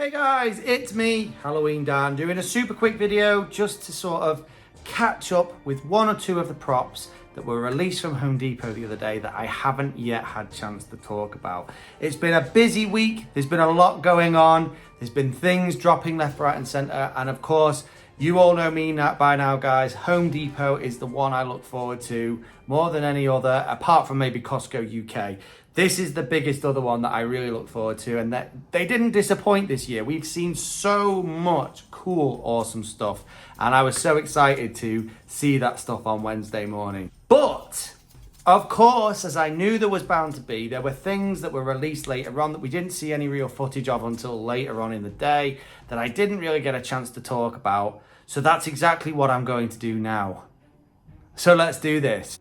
Hey guys, it's me, Halloween Dan, doing a super quick video just to sort of catch up with one or two of the props that were released from Home Depot the other day that I haven't yet had a chance to talk about. It's been a busy week, there's been a lot going on, there's been things dropping left, right and centre, and of course, you all know me by now, guys. Home Depot is the one I look forward to more than any other, apart from maybe Costco UK. This is the biggest other one that I really look forward to, and that they didn't disappoint this year. We've seen so much cool, awesome stuff, and I was so excited to see that stuff on Wednesday morning. But, of course, as I knew there was bound to be, there were things that were released later on that we didn't see any real footage of until later on in the day, that I didn't really get a chance to talk about. So that's exactly what I'm going to do now. So let's do this.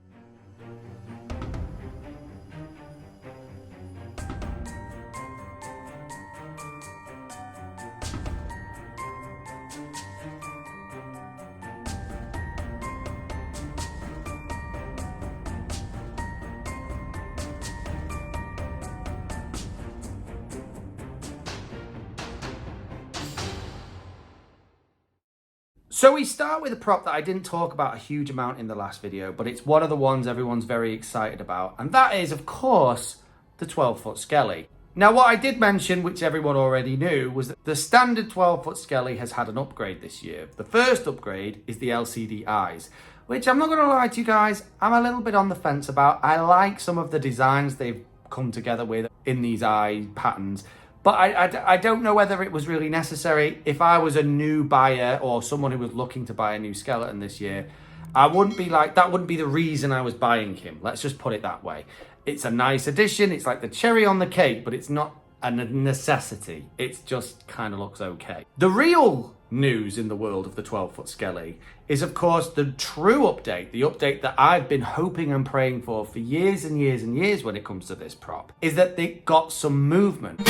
So we start with a prop that I didn't talk about a huge amount in the last video, but it's one of the ones everyone's very excited about. And that is, of course, the 12-foot Skelly. Now, what I did mention, which everyone already knew, was that the standard 12-foot Skelly has had an upgrade this year. The first upgrade is the LCD eyes, which I'm not going to lie to you guys, I'm a little bit on the fence about. I like some of the designs they've come together with in these eye patterns. But I don't know whether it was really necessary. If I was a new buyer or someone who was looking to buy a new skeleton this year, I wouldn't be like, that wouldn't be the reason I was buying him. Let's just put it that way. It's a nice addition. It's like the cherry on the cake, but it's not a necessity. It just kind of looks okay. The real news in the world of the 12-foot Skelly is, of course, the true update, the update that I've been hoping and praying for years and years and years when it comes to this prop, is that they got some movement.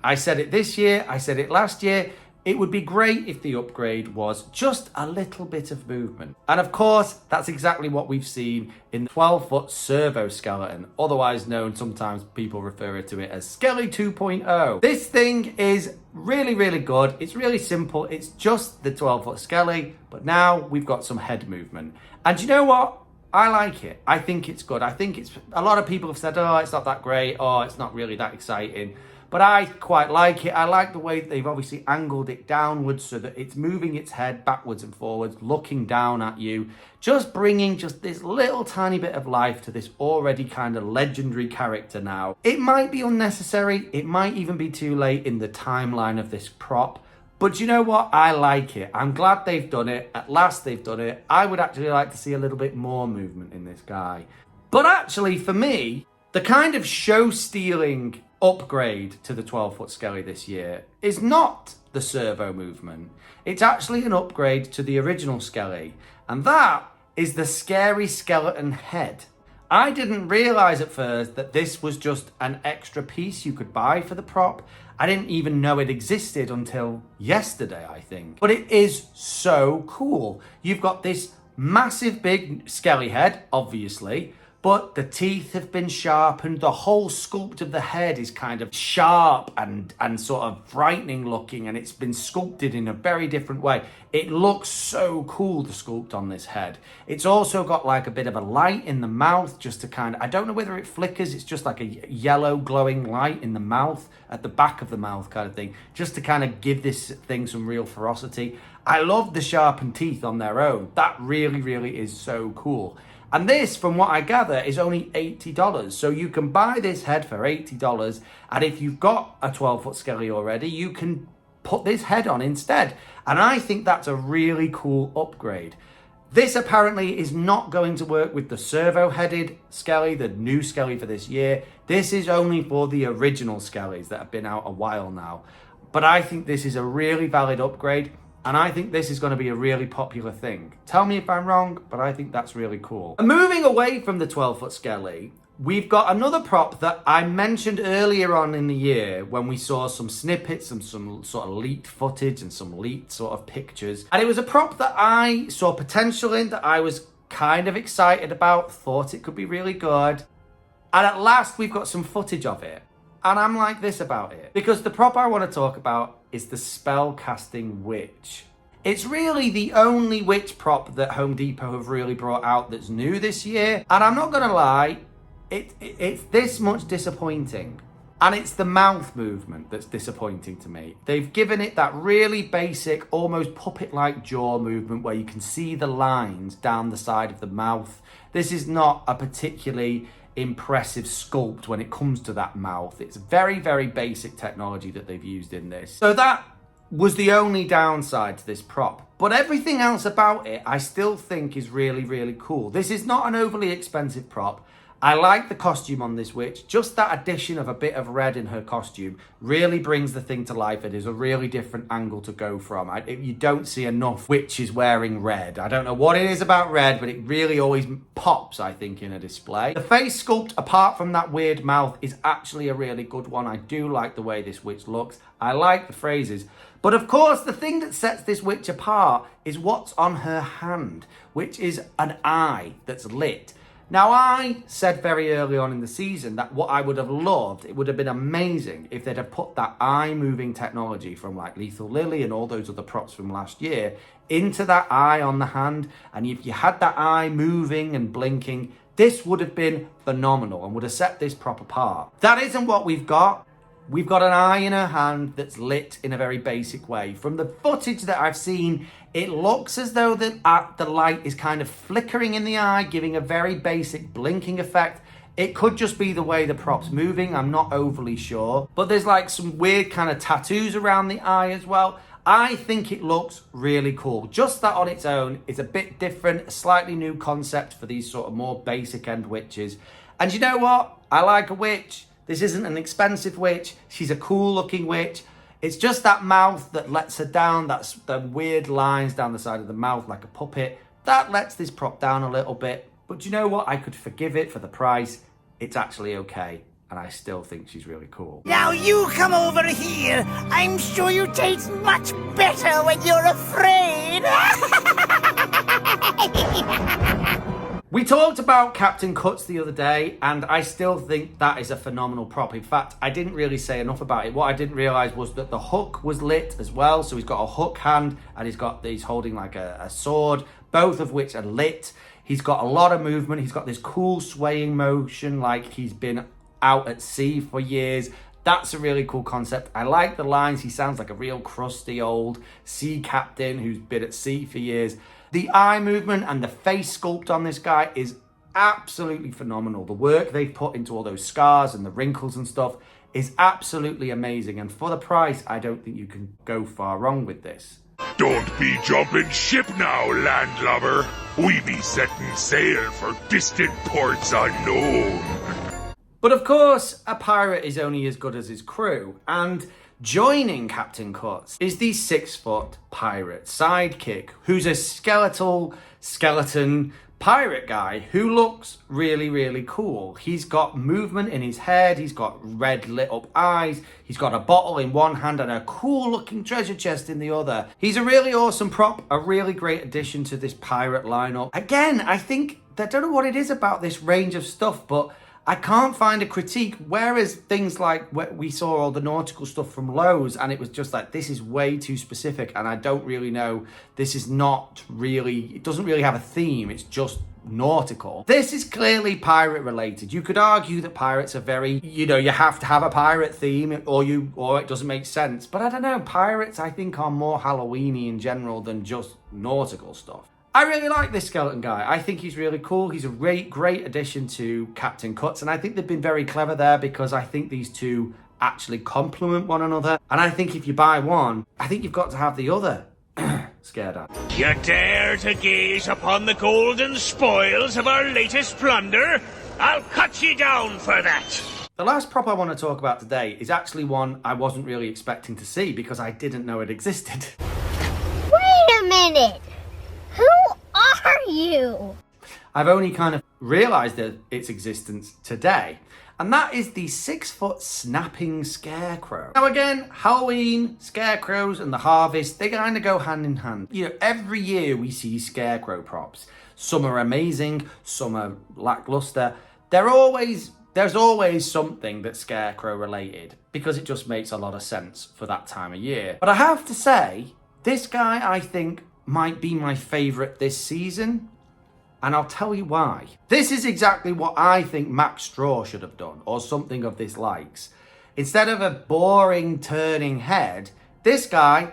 I said it this year, I said it last year, it would be great if the upgrade was just a little bit of movement. And of course, that's exactly what we've seen in the 12-foot servo skeleton, otherwise known, sometimes people refer to it as Skelly 2.0. This thing is really, really good. It's really simple. It's just the 12-foot Skelly, but now we've got some head movement. And you know what? I like it. I think it's good. I think it's, a lot of people have said, oh, it's not that great, or it's not really that exciting. But I quite like it. I like the way they've obviously angled it downwards so that it's moving its head backwards and forwards, looking down at you, just bringing just this little tiny bit of life to this already kind of legendary character now. It might be unnecessary. It might even be too late in the timeline of this prop. But you know what? I like it. I'm glad they've done it. At last they've done it. I would actually like to see a little bit more movement in this guy. But actually, for me, the kind of show-stealing upgrade to the 12-foot Skelly this year is not the servo movement. It's actually an upgrade to the original Skelly, and that is the scary skeleton head. I didn't realize at first that this was just an extra piece you could buy for the prop. I didn't even know it existed until yesterday, I think. But it is so cool. You've got this massive big Skelly head, obviously, but the teeth have been sharpened. The whole sculpt of the head is kind of sharp and sort of frightening looking, and it's been sculpted in a very different way. It looks so cool, the sculpt on this head. It's also got like a bit of a light in the mouth, just to kind of, I don't know whether it flickers, it's just like a yellow glowing light in the mouth, at the back of the mouth kind of thing, just to kind of give this thing some real ferocity. I love the sharpened teeth on their own. That really, really is so cool. And this, from what I gather, is only $80. So you can buy this head for $80. And if you've got a 12-foot Skelly already, you can put this head on instead. And I think that's a really cool upgrade. This apparently is not going to work with the servo-headed Skelly, the new Skelly for this year. This is only for the original Skellys that have been out a while now. But I think this is a really valid upgrade. And I think this is going to be a really popular thing. Tell me if I'm wrong, but I think that's really cool. And moving away from the 12-foot Skelly, we've got another prop that I mentioned earlier on in the year when we saw some snippets and some sort of leaked footage and some leaked sort of pictures. And it was a prop that I saw potential in, that I was kind of excited about, thought it could be really good. And at last we've got some footage of it. And I'm like this about it. Because the prop I want to talk about is the Spellcasting witch. It's really the only witch prop that Home Depot have really brought out that's new this year. And I'm not going to lie, it's this much disappointing. And it's the mouth movement that's disappointing to me. They've given it that really basic, almost puppet-like jaw movement where you can see the lines down the side of the mouth. This is not a particularly impressive sculpt when it comes to that mouth. It's very, very basic technology that they've used in this. So that was the only downside to this prop. But everything else about it, I still think is really, really cool. This is not an overly expensive prop. I like the costume on this witch. Just that addition of a bit of red in her costume really brings the thing to life. It is a really different angle to go from. You don't see enough witches wearing red. I don't know what it is about red, but it really always pops, I think, in a display. The face sculpt, apart from that weird mouth, is actually a really good one. I do like the way this witch looks. I like the phrases. But of course, the thing that sets this witch apart is what's on her hand, which is an eye that's lit. Now, I said very early on in the season that what I would have loved, it would have been amazing if they'd have put that eye moving technology from like Lethal Lily and all those other props from last year into that eye on the hand. And if you had that eye moving and blinking, this would have been phenomenal and would have set this prop apart. That isn't what we've got. We've got an eye in her hand that's lit in a very basic way. From the footage that I've seen, it looks as though the light is kind of flickering in the eye, giving a very basic blinking effect. It could just be the way the prop's moving, I'm not overly sure. But there's like some weird kind of tattoos around the eye as well. I think it looks really cool. Just that on its own is a bit different, a slightly new concept for these sort of more basic end witches. And you know what? I like a witch. This isn't an expensive witch. She's a cool looking witch. It's just that mouth that lets her down. That's the weird lines down the side of the mouth like a puppet. That lets this prop down a little bit. But you know what? I could forgive it for the price. It's actually okay. And I still think she's really cool. Now you come over here. I'm sure you taste much better when you're afraid. We talked about Captain Cuts the other day, and I still think that is a phenomenal prop. In fact, I didn't really say enough about it. What I didn't realize was that the hook was lit as well. So he's got a hook hand and he's holding like a sword, both of which are lit. He's got a lot of movement. He's got this cool swaying motion like he's been out at sea for years. That's a really cool concept. I like the lines. He sounds like a real crusty old sea captain who's been at sea for years. The eye movement and the face sculpt on this guy is absolutely phenomenal. The work they've put into all those scars and the wrinkles and stuff is absolutely amazing. And for the price, I don't think you can go far wrong with this. Don't be jumping ship now, landlubber. We be setting sail for distant ports unknown. But of course, a pirate is only as good as his crew. And joining Captain Cuts is the 6-foot pirate sidekick, who's a skeleton pirate guy who looks really, really cool. He's got movement in his head, he's got red lit up eyes, he's got a bottle in one hand and a cool looking treasure chest in the other. He's a really awesome prop, a really great addition to this pirate lineup. Again, I think, I don't know what it is about this range of stuff, but I can't find a critique, whereas things like we saw all the nautical stuff from Lowe's and it was just like, this is way too specific and I don't really know, this is not really, it doesn't really have a theme, it's just nautical. This is clearly pirate related. You could argue that pirates are very, you have to have a pirate theme or it doesn't make sense. But I don't know, pirates I think are more Halloween-y in general than just nautical stuff. I really like this skeleton guy. I think he's really cool. He's a great addition to Captain Cuts. And I think they've been very clever there because I think these two actually complement one another. And I think if you buy one, I think you've got to have the other. Scared at. You dare to gaze upon the golden spoils of our latest plunder? I'll cut you down for that. The last prop I want to talk about today is actually one I wasn't really expecting to see because I didn't know it existed. Wait a minute. Who are you? I've only kind of realised its existence today. And that is the 6-foot snapping scarecrow. Now again, Halloween, scarecrows and the harvest, they kind of go hand in hand. Every year we see scarecrow props. Some are amazing, some are lackluster. They're always there's always something that's Scarecrow related because it just makes a lot of sense for that time of year. But I have to say, this guy I think might be my favourite this season. And I'll tell you why. This is exactly what I think Max Straw should have done, or something of this likes. Instead of a boring turning head, this guy,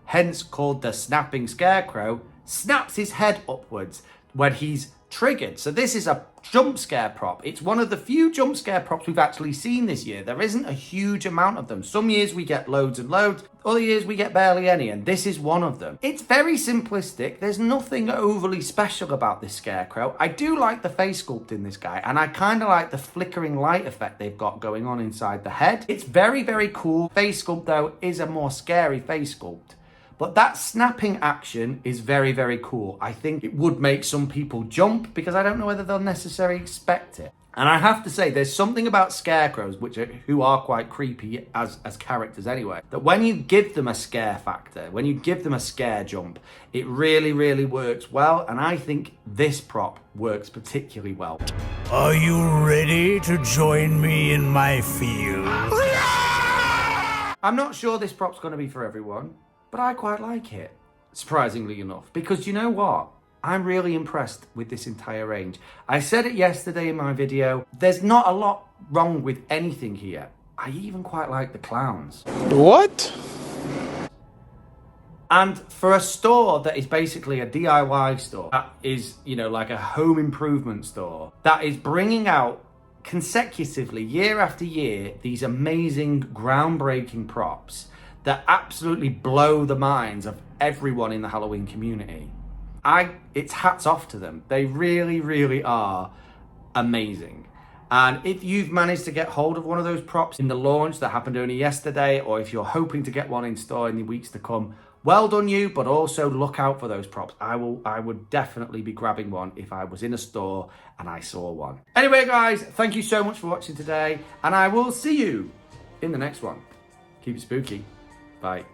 hence called the snapping Scarecrow, snaps his head upwards when he's triggered. So this is a jump scare prop. It's one of the few jump scare props we've actually seen this year. There isn't a huge amount of them. Some years we get loads and loads, other years we get barely any, and this is one of them. It's very simplistic. There's nothing overly special about this Scarecrow. I do like the face sculpt in this guy, and I kind of like the flickering light effect they've got going on inside the head. It's very, very cool. Face sculpt, though, is a more scary face sculpt. But that snapping action is very, very cool. I think it would make some people jump because I don't know whether they'll necessarily expect it. And I have to say, there's something about Scarecrows, who are quite creepy as characters anyway, that when you give them a scare factor, when you give them a scare jump, it really, really works well. And I think this prop works particularly well. Are you ready to join me in my field? I'm not sure this prop's going to be for everyone, but I quite like it, surprisingly enough, because you know what? I'm really impressed with this entire range. I said it yesterday in my video, there's not a lot wrong with anything here. I even quite like the clowns. What? And for a store that is basically a DIY store, that is, you know, like a home improvement store, that is bringing out consecutively, year after year, these amazing, groundbreaking props that absolutely blow the minds of everyone in the Halloween community. It's hats off to them. They really, really are amazing. And if you've managed to get hold of one of those props in the launch that happened only yesterday, or if you're hoping to get one in store in the weeks to come, well done you, but also look out for those props. I would definitely be grabbing one if I was in a store and I saw one. Anyway, guys, thank you so much for watching today, and I will see you in the next one. Keep it spooky. Bye.